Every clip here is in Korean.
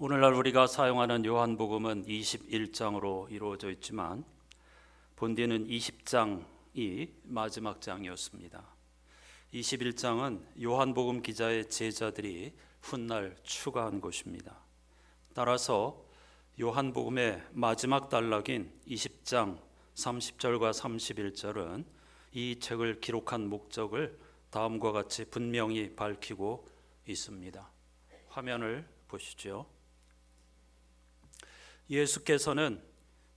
오늘날 우리가 사용하는 요한복음은 21장으로 이루어져 있지만 본디는 20장이 마지막 장이었습니다. 21장은 요한복음 기자의 제자들이 훗날 추가한 것입니다. 따라서 요한복음의 마지막 단락인 20장 30절과 31절은 이 책을 기록한 목적을 다음과 같이 분명히 밝히고 있습니다. 화면을 보시죠. 예수께서는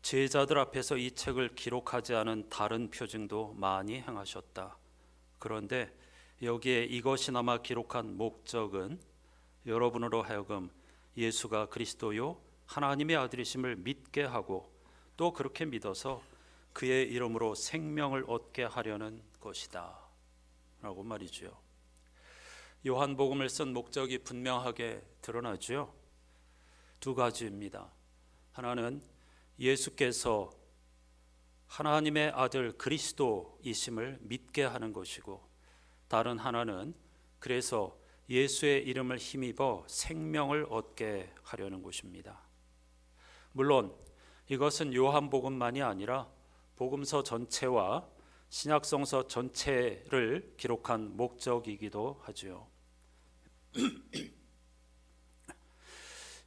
제자들 앞에서 이 책을 기록하지 않은 다른 표징도 많이 행하셨다. 그런데 여기에 이것이나마 기록한 목적은 여러분으로 하여금 예수가 그리스도요 하나님의 아들이심을 믿게 하고 또 그렇게 믿어서 그의 이름으로 생명을 얻게 하려는 것이다 라고 말이죠. 요한복음을 쓴 목적이 분명하게 드러나죠. 두 가지입니다. 하나는 예수께서 하나님의 아들 그리스도이심을 믿게 하는 것이고, 다른 하나는 그래서 예수의 이름을 힘입어 생명을 얻게 하려는 것입니다. 물론 이것은 요한복음만이 아니라 복음서 전체와 신약성서 전체를 기록한 목적이기도 하지요.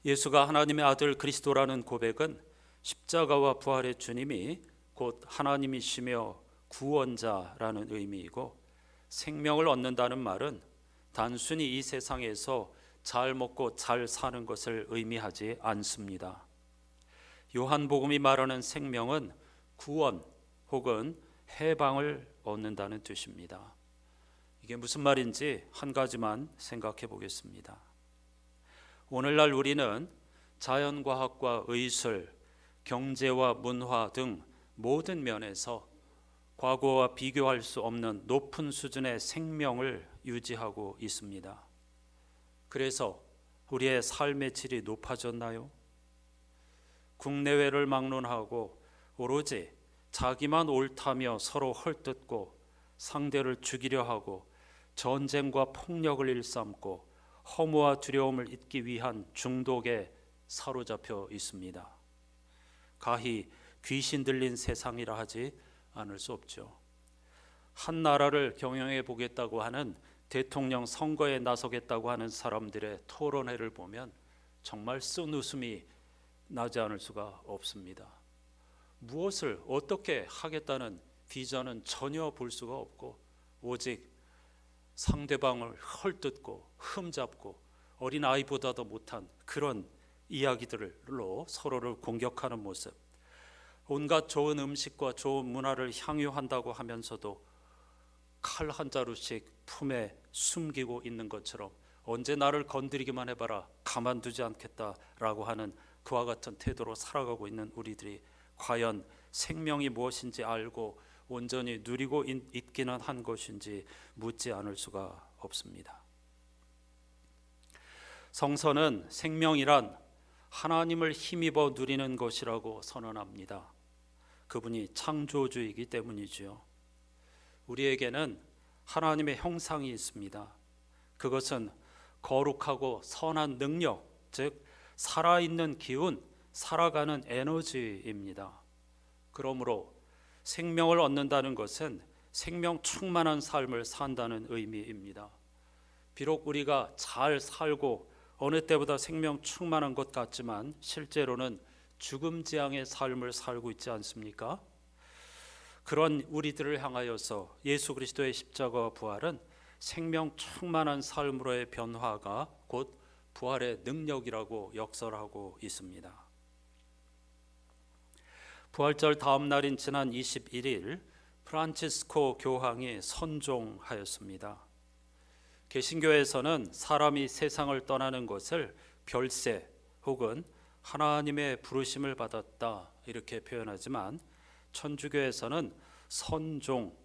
예수가 하나님의 아들 그리스도라는 고백은 십자가와 부활의 주님이 곧 하나님이시며 구원자라는 의미이고, 생명을 얻는다는 말은 단순히 이 세상에서 잘 먹고 잘 사는 것을 의미하지 않습니다. 요한복음이 말하는 생명은 구원 혹은 해방을 얻는다는 뜻입니다. 이게 무슨 말인지 한 가지만 생각해 보겠습니다. 오늘날 우리는 자연과학과 의술, 경제와 문화 등 모든 면에서 과거와 비교할 수 없는 높은 수준의 생명을 유지하고 있습니다. 그래서 우리의 삶의 질이 높아졌나요? 국내외를 막론하고 오로지 자기만 옳다며 서로 헐뜯고 상대를 죽이려 하고 전쟁과 폭력을 일삼고 허무와 두려움을 잊기 위한 중독에 사로잡혀 있습니다. 가히 귀신 들린 세상이라 하지 않을 수 없죠. 한 나라를 경영해 보겠다고 하는 대통령 선거에 나서겠다고 하는 사람들의 토론회를 보면 정말 쓴웃음이 나지 않을 수가 없습니다. 무엇을 어떻게 하겠다는 비전은 전혀 볼 수가 없고, 오직 상대방을 헐뜯고 흠잡고 어린아이보다도 못한 그런 이야기들로 서로를 공격하는 모습, 온갖 좋은 음식과 좋은 문화를 향유한다고 하면서도 칼 한 자루씩 품에 숨기고 있는 것처럼 언제 나를 건드리기만 해봐라 가만두지 않겠다라고 하는 그와 같은 태도로 살아가고 있는 우리들이 과연 생명이 무엇인지 알고 온전히 누리고 있기는 한 것인지 묻지 않을 수가 없습니다. 성서는 생명이란 하나님을 힘입어 누리는 것이라고 선언합니다. 그분이 창조주이기 때문이지요. 우리에게는 하나님의 형상이 있습니다. 그것은 거룩하고 선한 능력, 즉 살아있는 기운, 살아가는 에너지입니다. 그러므로 생명을 얻는다는 것은 생명 충만한 삶을 산다는 의미입니다. 비록 우리가 잘 살고 어느 때보다 생명 충만한 것 같지만 실제로는 죽음 지향의 삶을 살고 있지 않습니까? 그런 우리들을 향하여서 예수 그리스도의 십자가와 부활은 생명 충만한 삶으로의 변화가 곧 부활의 능력이라고 역설하고 있습니다. 부활절 다음 날인 지난 21일 프란치스코 교황이 선종하였습니다. 개신교에서는 사람이 세상을 떠나는 것을 별세 혹은 하나님의 부르심을 받았다 이렇게 표현하지만, 천주교에서는 선종,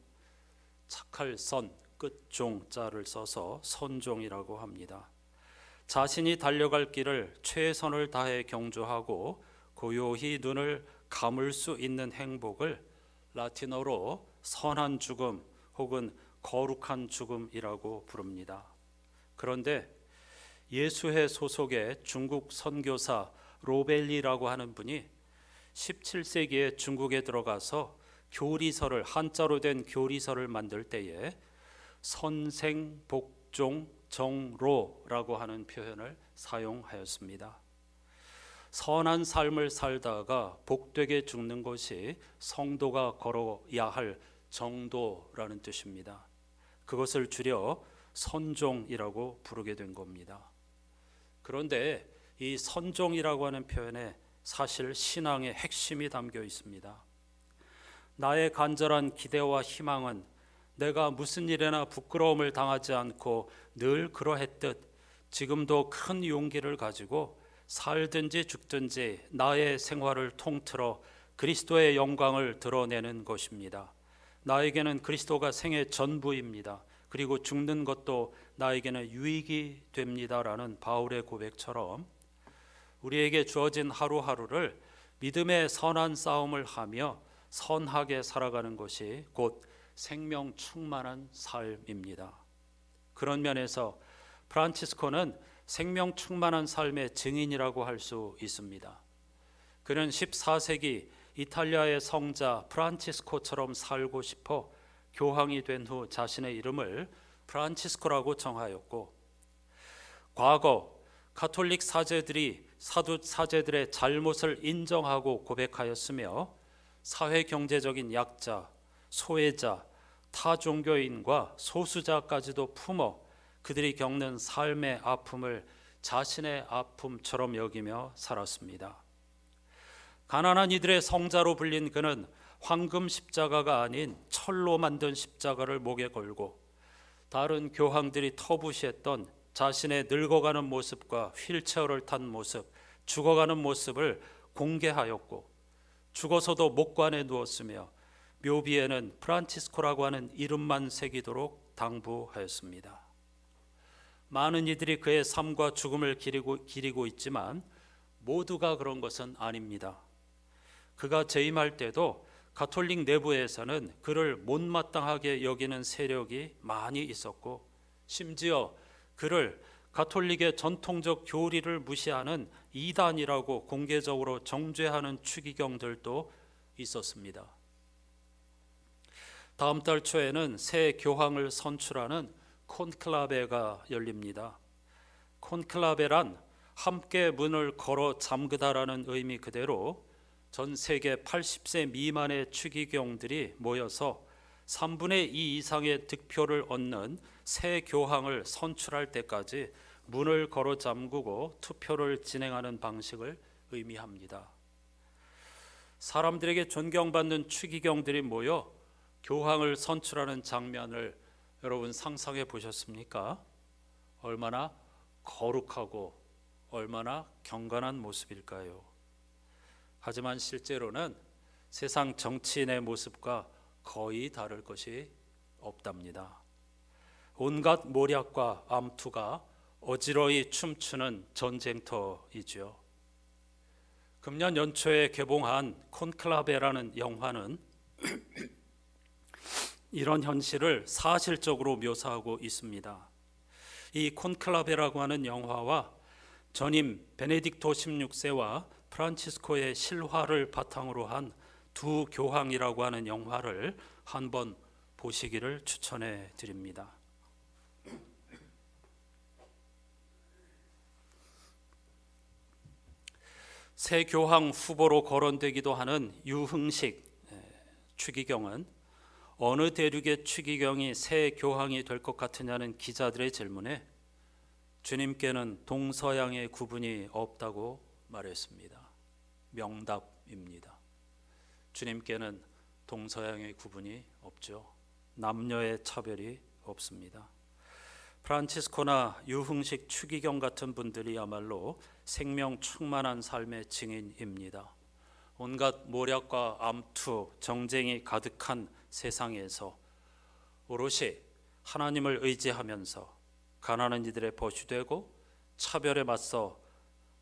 착할 선, 끝종 자를 써서 선종이라고 합니다. 자신이 달려갈 길을 최선을 다해 경주하고 고요히 눈을 감을 수 있는 행복을 라틴어로 선한 죽음 혹은 거룩한 죽음이라고 부릅니다. 그런데 예수회 소속의 중국 선교사 로벨리라고 하는 분이 17세기에 중국에 들어가서 교리서를, 한자로 된 교리서를 만들 때에 선생, 복종, 정로라고 하는 표현을 사용하였습니다. 선한 삶을 살다가 복되게 죽는 것이 성도가 걸어야 할 정도라는 뜻입니다. 그것을 줄여 선종이라고 부르게 된 겁니다. 그런데 이 선종이라고 하는 표현에 사실 신앙의 핵심이 담겨 있습니다. 나의 간절한 기대와 희망은 내가 무슨 일에나 부끄러움을 당하지 않고 늘 그러했듯 지금도 큰 용기를 가지고 살든지 죽든지 나의 생활을 통틀어 그리스도의 영광을 드러내는 것입니다. 나에게는 그리스도가 생애 전부입니다. 그리고 죽는 것도 나에게는 유익이 됩니다라는 바울의 고백처럼 우리에게 주어진 하루하루를 믿음의 선한 싸움을 하며 선하게 살아가는 것이 곧 생명 충만한 삶입니다. 그런 면에서 프란치스코는 생명 충만한 삶의 증인이라고 할 수 있습니다. 그는 14세기 이탈리아의 성자 프란치스코처럼 살고 싶어 교황이 된 후 자신의 이름을 프란치스코라고 정하였고, 과거 가톨릭 사제들이 사도 사제들의 잘못을 인정하고 고백하였으며 사회 경제적인 약자, 소외자, 타 종교인과 소수자까지도 품어 그들이 겪는 삶의 아픔을 자신의 아픔처럼 여기며 살았습니다. 가난한 이들의 성자로 불린 그는 황금 십자가가 아닌 철로 만든 십자가를 목에 걸고 다른 교황들이 터부시했던 자신의 늙어가는 모습과 휠체어를 탄 모습, 죽어가는 모습을 공개하였고, 죽어서도 목관에 누웠으며 묘비에는 프란치스코라고 하는 이름만 새기도록 당부하였습니다. 많은 이들이 그의 삶과 죽음을 기리고 있지만 모두가 그런 것은 아닙니다. 그가 재임할 때도 가톨릭 내부에서는 그를 못마땅하게 여기는 세력이 많이 있었고, 심지어 그를 가톨릭의 전통적 교리를 무시하는 이단이라고 공개적으로 정죄하는 추기경들도 있었습니다. 다음 달 초에는 새 교황을 선출하는 콘클라베가 열립니다. 콘클라베란 함께 문을 걸어 잠그다라는 의미 그대로 전 세계 80세 미만의 추기경들이 모여서 3분의 2 이상의 득표를 얻는 새 교황을 선출할 때까지 문을 걸어 잠그고 투표를 진행하는 방식을 의미합니다. 사람들에게 존경받는 추기경들이 모여 교황을 선출하는 장면을 여러분 상상해 보셨습니까? 얼마나 거룩하고 얼마나 경건한 모습일까요? 하지만 실제로는 세상 정치인의 모습과 거의 다를 것이 없답니다. 온갖 모략과 암투가 어지러이 춤추는 전쟁터이죠. 금년 연초에 개봉한 콘클라베라는 영화는 이런 현실을 사실적으로 묘사하고 있습니다. 이 콘클라베라고 하는 영화와 전임 베네딕토 16세와 프란치스코의 실화를 바탕으로 한 두 교황이라고 하는 영화를 한번 보시기를 추천해 드립니다. 새 교황 후보로 거론되기도 하는 유흥식 추기경은 어느 대륙의 추기경이 새 교황이 될 것 같으냐는 기자들의 질문에 주님께는 동서양의 구분이 없다고 말했습니다. 명답입니다. 주님께는 동서양의 구분이 없죠. 남녀의 차별이 없습니다. 프란치스코나 유흥식 추기경 같은 분들이야말로 생명 충만한 삶의 증인입니다. 온갖 모략과 암투, 정쟁이 가득한 세상에서 오롯이 하나님을 의지하면서 가난한 이들의 벗이 되고 차별에 맞서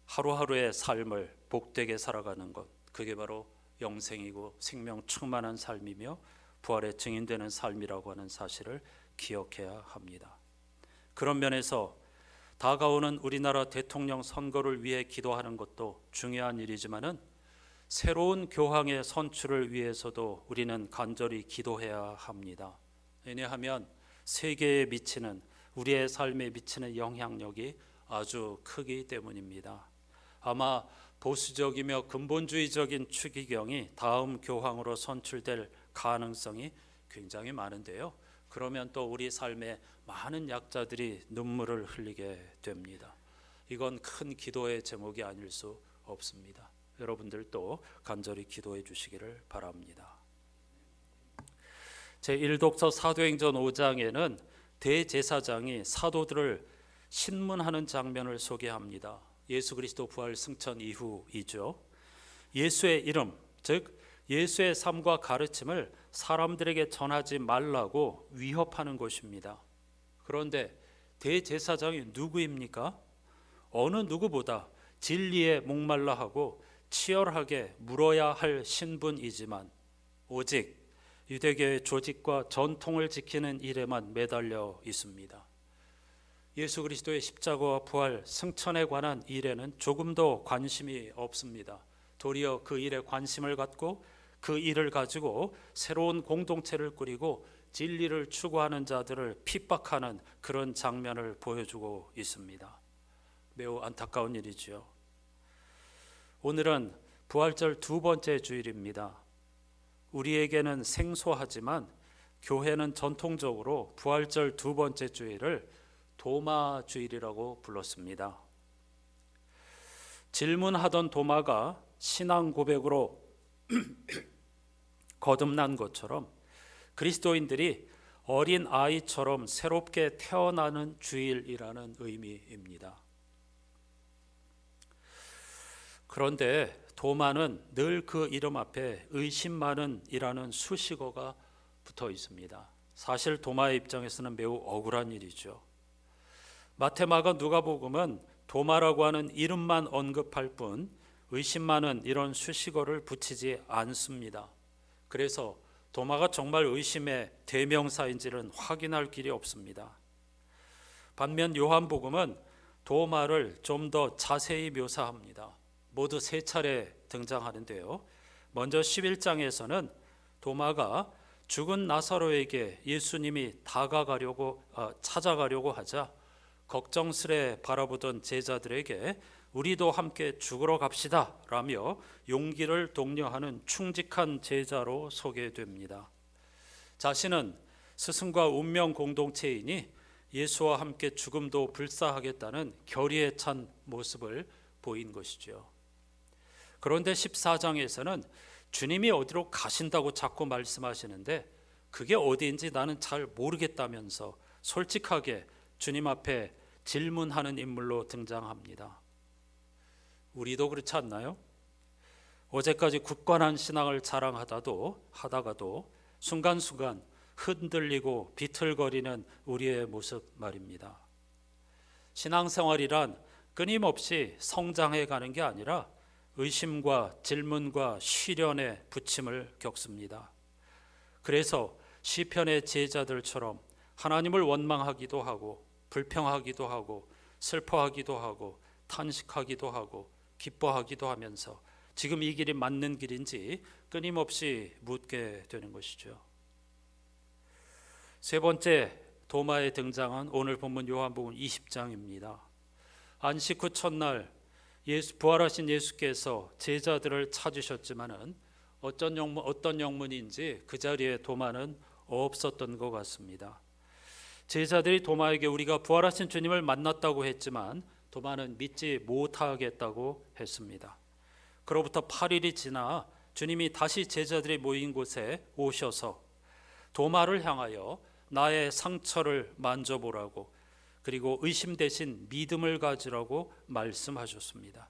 하루하루의 삶을 복되게 살아가는 것, 그게 바로 영생이고 생명 충만한 삶이며 부활의 증인되는 삶이라고 하는 사실을 기억해야 합니다. 그런 면에서 다가오는 우리나라 대통령 선거를 위해 기도하는 것도 중요한 일이지만은 새로운 교황의 선출을 위해서도 우리는 간절히 기도해야 합니다. 왜냐하면 세계에 미치는, 우리의 삶에 미치는 영향력이 아주 크기 때문입니다. 아마 보수적이며 근본주의적인 추기경이 다음 교황으로 선출될 가능성이 굉장히 많은데요. 그러면 또 우리 삶에 많은 약자들이 눈물을 흘리게 됩니다. 이건 큰 기도의 제목이 아닐 수 없습니다. 여러분들도 간절히 기도해 주시기를 바랍니다. 제1독서 사도행전 5장에는 대제사장이 사도들을 신문하는 장면을 소개합니다. 예수 그리스도 부활 승천 이후이죠. 예수의 이름, 즉 예수의 삶과 가르침을 사람들에게 전하지 말라고 위협하는 것입니다. 그런데 대제사장이 누구입니까? 어느 누구보다 진리에 목말라 하고 치열하게 물어야 할 신분이지만 오직 유대교의 조직과 전통을 지키는 일에만 매달려 있습니다. 예수 그리스도의 십자가와 부활, 승천에 관한 일에는 조금도 관심이 없습니다. 도리어 그 일에 관심을 갖고 그 일을 가지고 새로운 공동체를 꾸리고 진리를 추구하는 자들을 핍박하는 그런 장면을 보여주고 있습니다. 매우 안타까운 일이지요. 오늘은 부활절 두 번째 주일입니다. 우리에게는 생소하지만 교회는 전통적으로 부활절 두 번째 주일을 도마 주일이라고 불렀습니다. 질문하던 도마가 신앙 고백으로 거듭난 것처럼 그리스도인들이 어린 아이처럼 새롭게 태어나는 주일이라는 의미입니다. 그런데 도마는 늘 그 이름 앞에 의심 많은이라는 수식어가 붙어 있습니다. 사실 도마의 입장에서는 매우 억울한 일이죠. 마태, 마가, 누가복음은 도마라고 하는 이름만 언급할 뿐 의심 많은 이런 수식어를 붙이지 않습니다. 그래서 도마가 정말 의심의 대명사인지는 확인할 길이 없습니다. 반면 요한복음은 도마를 좀 더 자세히 묘사합니다. 모두 세 차례 등장하는데요. 먼저 11장에서는 도마가 죽은 나사로에게 예수님이 찾아가려고 하자 걱정스레 바라보던 제자들에게 우리도 함께 죽으러 갑시다 라며 용기를 독려하는 충직한 제자로 소개됩니다. 자신은 스승과 운명 공동체이니 예수와 함께 죽음도 불사하겠다는 결의에 찬 모습을 보인 것이죠. 그런데 14장에서는 주님이 어디로 가신다고 자꾸 말씀하시는데 그게 어디인지 나는 잘 모르겠다면서 솔직하게 주님 앞에 질문하는 인물로 등장합니다. 우리도 그렇지 않나요? 어제까지 굳건한 신앙을 하다가도 순간순간 흔들리고 비틀거리는 우리의 모습 말입니다. 신앙생활이란 끊임없이 성장해 가는 게 아니라 의심과 질문과 시련의 부침을 겪습니다. 그래서 시편의 제자들처럼 하나님을 원망하기도 하고 불평하기도 하고 슬퍼하기도 하고 탄식하기도 하고 기뻐하기도 하면서 지금 이 길이 맞는 길인지 끊임없이 묻게 되는 것이죠. 세 번째 도마의 등장은 오늘 본문 요한복음 20장입니다. 안식 후 첫날 부활하신 예수께서 제자들을 찾으셨지만은 어떤 영문인지 그 자리에 도마는 없었던 것 같습니다. 제자들이 도마에게 우리가 부활하신 주님을 만났다고 했지만 도마는 믿지 못하겠다고 했습니다. 그로부터 8일이 지나 주님이 다시 제자들이 모인 곳에 오셔서 도마를 향하여 나의 상처를 만져보라고 그리고 의심 대신 믿음을 가지라고 말씀하셨습니다.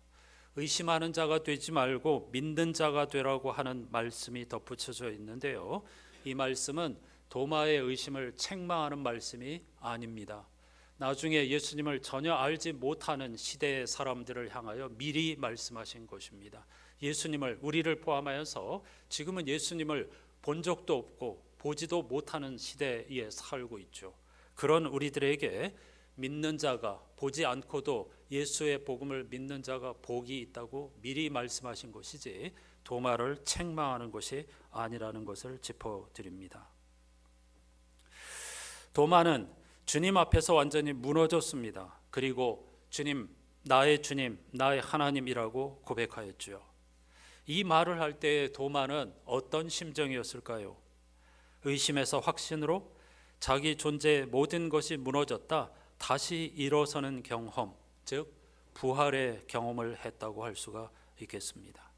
의심하는 자가 되지 말고 믿는 자가 되라고 하는 말씀이 덧붙여져 있는데요. 이 말씀은 도마의 의심을 책망하는 말씀이 아닙니다. 나중에 예수님을 전혀 알지 못하는 시대의 사람들을 향하여 미리 말씀하신 것입니다. 예수님을, 우리를 포함하여서 지금은 예수님을 본 적도 없고 보지도 못하는 시대에 살고 있죠. 그런 우리들에게 믿는 자가, 보지 않고도 예수의 복음을 믿는 자가 복이 있다고 미리 말씀하신 것이지 도마를 책망하는 것이 아니라는 것을 짚어드립니다. 도마는 주님 앞에서 완전히 무너졌습니다. 그리고 주님, 나의 하나님이라고 고백하였죠. 이 말을 할 때의 도마는 어떤 심정이었을까요? 의심에서 확신으로 자기 존재의 모든 것이 무너졌다 다시 일어서는 경험, 즉 부활의 경험을 했다고 할 수가 있겠습니다.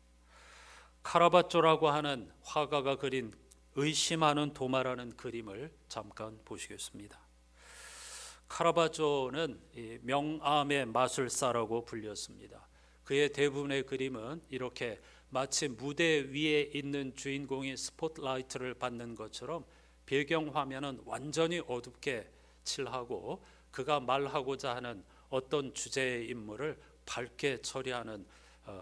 카라바조라고 하는 화가가 그린 의심하는 도마라는 그림을 잠깐 보시겠습니다. 카라바조는 명암의 마술사라고 불렸습니다. 그의 대부분의 그림은 이렇게 마치 무대 위에 있는 주인공이 스포트라이트를 받는 것처럼 배경화면은 완전히 어둡게 칠하고 그가 말하고자 하는 어떤 주제의 인물을 밝게 처리하는,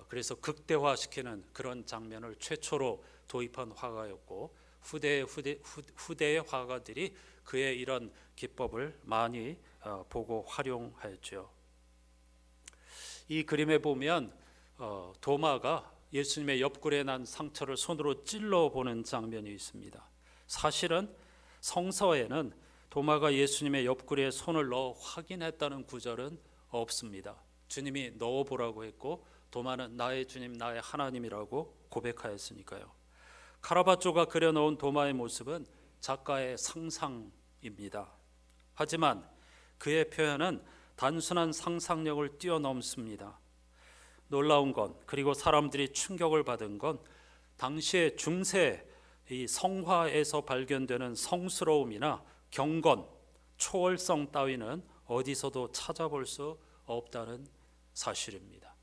그래서 극대화시키는 그런 장면을 최초로 도입한 화가였고 후대의 화가들이 그의 이런 기법을 많이 보고 활용하였죠. 이 그림에 보면 도마가 예수님의 옆구리에 난 상처를 손으로 찔러보는 장면이 있습니다. 사실은 성서에는 도마가 예수님의 옆구리에 손을 넣어 확인했다는 구절은 없습니다. 주님이 넣어보라고 했고 도마는 나의 주님, 나의 하나님이라고 고백하였으니까요. 카라바조가 그려놓은 도마의 모습은 작가의 상상입니다. 하지만 그의 표현은 단순한 상상력을 뛰어넘습니다. 놀라운 건, 그리고 사람들이 충격을 받은 건 당시의 중세 이 성화에서 발견되는 성스러움이나 경건, 초월성 따위는 어디서도 찾아볼 수 없다는 사실입니다.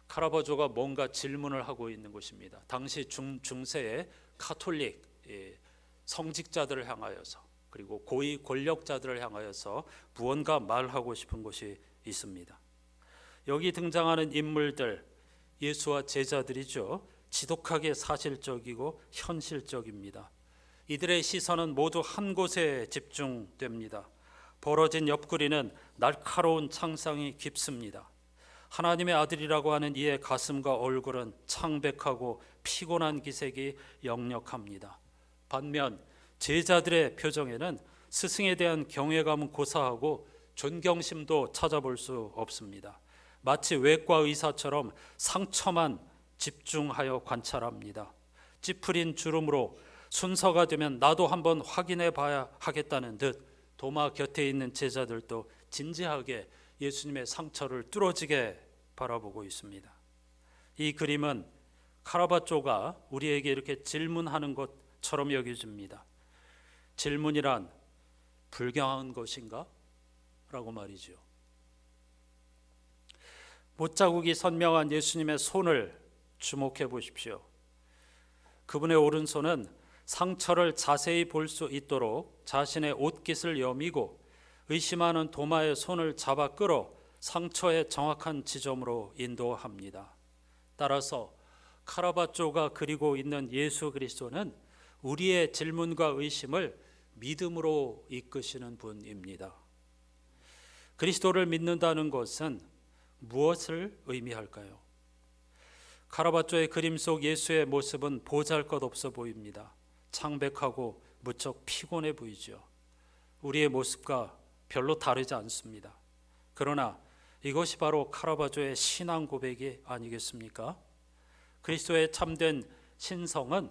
카라바조가 뭔가 질문을 하고 있는 것입니다. 당시 중세의 카톨릭 성직자들을 향하여서, 그리고 고위 권력자들을 향하여서 무언가 말하고 싶은 것이 있습니다. 여기 등장하는 인물들, 예수와 제자들이죠. 지독하게 사실적이고 현실적입니다. 이들의 시선은 모두 한 곳에 집중됩니다. 벌어진 옆구리는 날카로운 창상이 깊습니다. 하나님의 아들이라고 하는 이의 가슴과 얼굴은 창백하고 피곤한 기색이 역력합니다. 반면 제자들의 표정에는 스승에 대한 경외감은 고사하고 존경심도 찾아볼 수 없습니다. 마치 외과 의사처럼 상처만 집중하여 관찰합니다. 찌푸린 주름으로 순서가 되면 나도 한번 확인해 봐야 하겠다는 듯 도마 곁에 있는 제자들도 진지하게 예수님의 상처를 뚫어지게 바라보고 있습니다. 이 그림은 카라바조가 우리에게 이렇게 질문하는 것처럼 여겨집니다. 질문이란 불경한 것인가? 라고 말이죠. 못자국이 선명한 예수님의 손을 주목해 보십시오. 그분의 오른손은 상처를 자세히 볼 수 있도록 자신의 옷깃을 여미고 의심하는 도마의 손을 잡아 끌어 상처의 정확한 지점으로 인도합니다. 따라서 카라바조가 그리고 있는 예수 그리스도는 우리의 질문과 의심을 믿음으로 이끄시는 분입니다. 그리스도를 믿는다는 것은 무엇을 의미할까요? 카라바조의 그림 속 예수의 모습은 보잘것없어 보입니다. 창백하고 무척 피곤해 보이죠. 우리의 모습과 별로 다르지 않습니다. 그러나 이것이 바로 카라바조의 신앙 고백이 아니겠습니까? 그리스도의 참된 신성은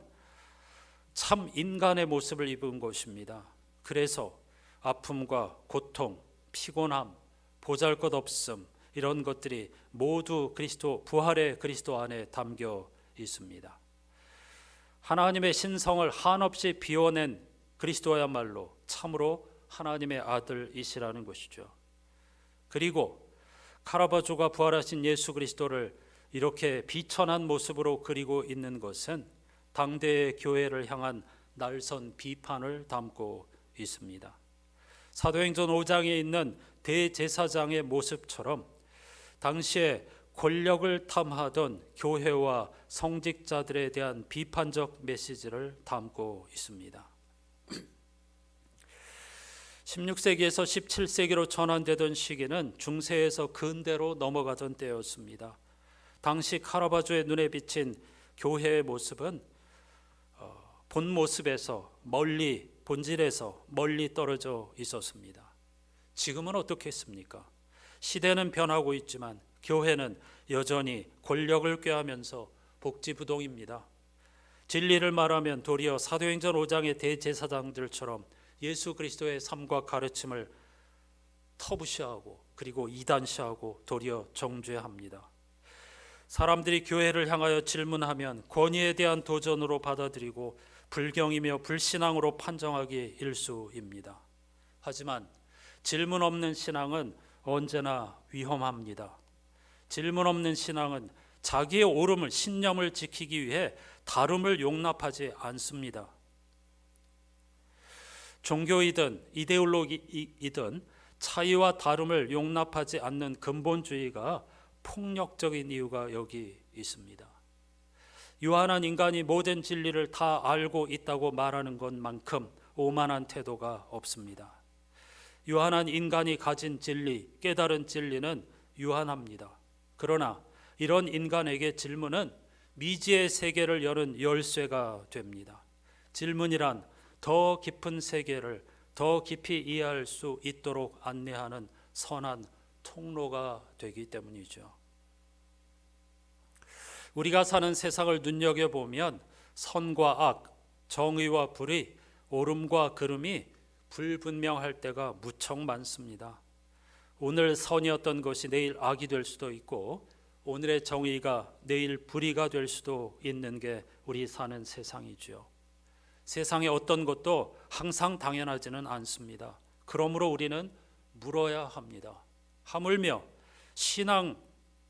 참 인간의 모습을 입은 것입니다. 그래서 아픔과 고통, 피곤함, 보잘것없음, 이런 것들이 모두 그리스도, 부활의 그리스도 안에 담겨 있습니다. 하나님의 신성을 한없이 비워낸 그리스도야말로 참으로 하나님의 아들이시라는 것이죠. 그리고 카라바조가 부활하신 예수 그리스도를 이렇게 비천한 모습으로 그리고 있는 것은 당대의 교회를 향한 날선 비판을 담고 있습니다. 사도행전 5장에 있는 대제사장의 모습처럼 당시에 권력을 탐하던 교회와 성직자들에 대한 비판적 메시지를 담고 있습니다. 16세기에서 17세기로 전환되던 시기는 중세에서 근대로 넘어가던 때였습니다. 당시 카라바조의 눈에 비친 교회의 모습은 본 모습에서 멀리, 본질에서 멀리 떨어져 있었습니다. 지금은 어떻겠습니까? 시대는 변하고 있지만 교회는 여전히 권력을 꾀하면서 복지부동입니다. 진리를 말하면 도리어 사도행전 5장의 대제사장들처럼 예수 그리스도의 삶과 가르침을 터부시하고 그리고 이단시하고 도리어 정죄합니다. 사람들이 교회를 향하여 질문하면 권위에 대한 도전으로 받아들이고 불경이며 불신앙으로 판정하기 일쑤입니다. 하지만 질문 없는 신앙은 언제나 위험합니다. 질문 없는 신앙은 자기의 옳음을, 신념을 지키기 위해 다름을 용납하지 않습니다. 종교이든 이데올로기이든 차이와 다름을 용납하지 않는 근본주의가 폭력적인 이유가 여기 있습니다. 유한한 인간이 모든 진리를 다 알고 있다고 말하는 것만큼 오만한 태도가 없습니다. 유한한 인간이 가진 진리, 깨달은 진리는 유한합니다. 그러나 이런 인간에게 질문은 미지의 세계를 여는 열쇠가 됩니다. 질문이란 더 깊은 세계를 더 깊이 이해할 수 있도록 안내하는 선한 통로가 되기 때문이죠. 우리가 사는 세상을 눈여겨보면 선과 악, 정의와 불의, 옳음과 그름이 불분명할 때가 무척 많습니다. 오늘 선이었던 것이 내일 악이 될 수도 있고 오늘의 정의가 내일 불의가 될 수도 있는 게 우리 사는 세상이죠. 세상의 어떤 것도 항상 당연하지는 않습니다. 그러므로 우리는 물어야 합니다. 하물며 신앙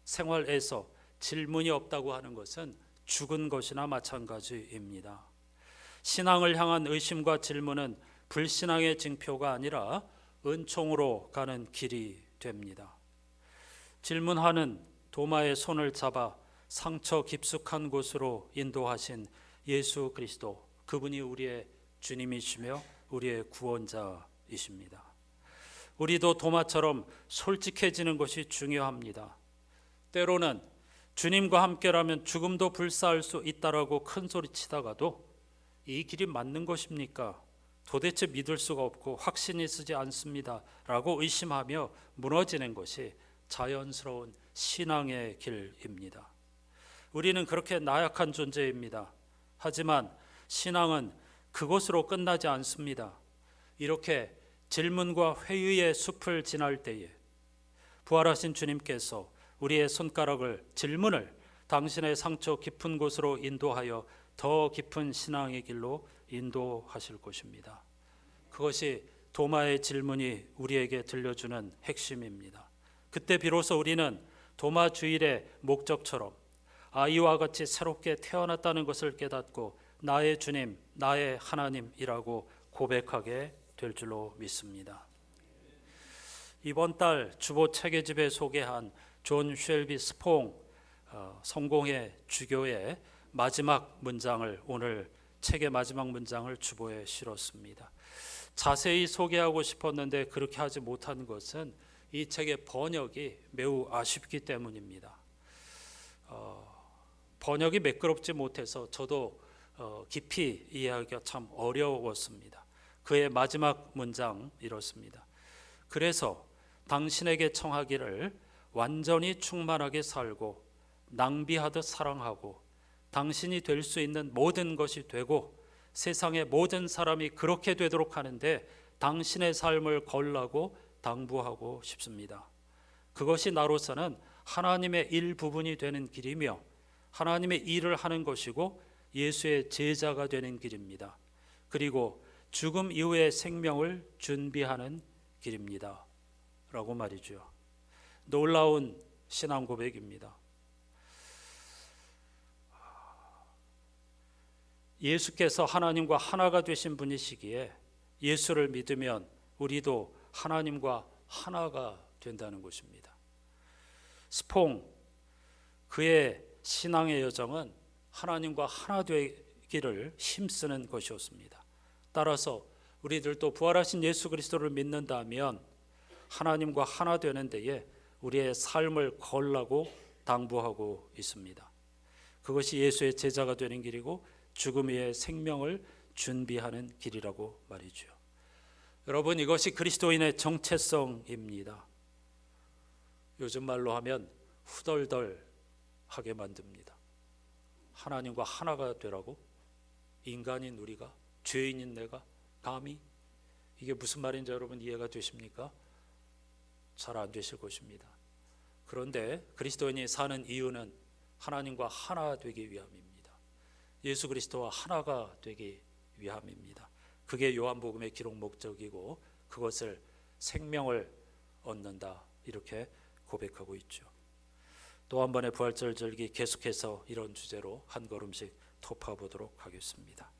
생활에서 질문이 없다고 하는 것은 죽은 것이나 마찬가지입니다. 신앙을 향한 의심과 질문은 불신앙의 징표가 아니라 은총으로 가는 길이 됩니다. 질문하는 도마의 손을 잡아 상처 깊숙한 곳으로 인도하신 예수 그리스도, 그분이 우리의 주님이시며 우리의 구원자이십니다. 우리도 도마처럼 솔직해지는 것이 중요합니다. 때로는 주님과 함께라면 죽음도 불사할 수 있다라고 큰 소리 치다가도 이 길이 맞는 것입니까? 도대체 믿을 수가 없고 확신이 쓰지 않습니다 라고 의심하며 무너지는 것이 자연스러운 신앙의 길입니다. 우리는 그렇게 나약한 존재입니다. 하지만 신앙은 그것으로 끝나지 않습니다. 이렇게 질문과 회의의 숲을 지날 때에 부활하신 주님께서 우리의 손가락을, 질문을 당신의 상처 깊은 곳으로 인도하여 더 깊은 신앙의 길로 인도하실 것입니다. 그것이 도마의 질문이 우리에게 들려주는 핵심입니다. 그때 비로소 우리는 도마 주일의 목적처럼 아이와 같이 새롭게 태어났다는 것을 깨닫고 나의 주님, 나의 하나님이라고 고백하게 될 줄로 믿습니다. 이번 달 주보 체계집에 소개한 존 쉘비 스퐁 성공의 주교의 마지막 문장을, 오늘 책의 마지막 문장을 주보에 실었습니다. 자세히 소개하고 싶었는데 그렇게 하지 못한 것은 이 책의 번역이 매우 아쉽기 때문입니다. 번역이 매끄럽지 못해서 저도 깊이 이해하기가 참 어려웠습니다. 그의 마지막 문장 이렇습니다. 그래서 당신에게 청하기를 완전히 충만하게 살고 낭비하듯 사랑하고 당신이 될 수 있는 모든 것이 되고 세상의 모든 사람이 그렇게 되도록 하는데 당신의 삶을 걸라고 당부하고 싶습니다. 그것이 나로서는 하나님의 일부분이 되는 길이며 하나님의 일을 하는 것이고 예수의 제자가 되는 길입니다. 그리고 죽음 이후의 생명을 준비하는 길입니다 라고 말이죠. 놀라운 신앙 고백입니다. 예수께서 하나님과 하나가 되신 분이시기에 예수를 믿으면 우리도 하나님과 하나가 된다는 것입니다. 스퐁, 그의 신앙의 여정은 하나님과 하나 되기를 힘쓰는 것이었습니다. 따라서 우리들도 부활하신 예수 그리스도를 믿는다면 하나님과 하나 되는 데에 우리의 삶을 걸라고 당부하고 있습니다. 그것이 예수의 제자가 되는 길이고 죽음 위에 생명을 준비하는 길이라고 말이죠. 여러분, 이것이 그리스도인의 정체성입니다. 요즘 말로 하면 후덜덜하게 만듭니다. 하나님과 하나가 되라고? 인간인 우리가, 죄인인 내가 감히? 이게 무슨 말인지 여러분 이해가 되십니까? 잘 안 되실 것입니다. 그런데 그리스도인이 사는 이유는 하나님과 하나 되기 위함입니다. 예수 그리스도와 하나가 되기 위함입니다. 그게 요한복음의 기록 목적이고 그것을 생명을 얻는다, 이렇게 고백하고 있죠. 또 한 번의 부활절 절기 계속해서 이런 주제로 한 걸음씩 톱아 보도록 하겠습니다.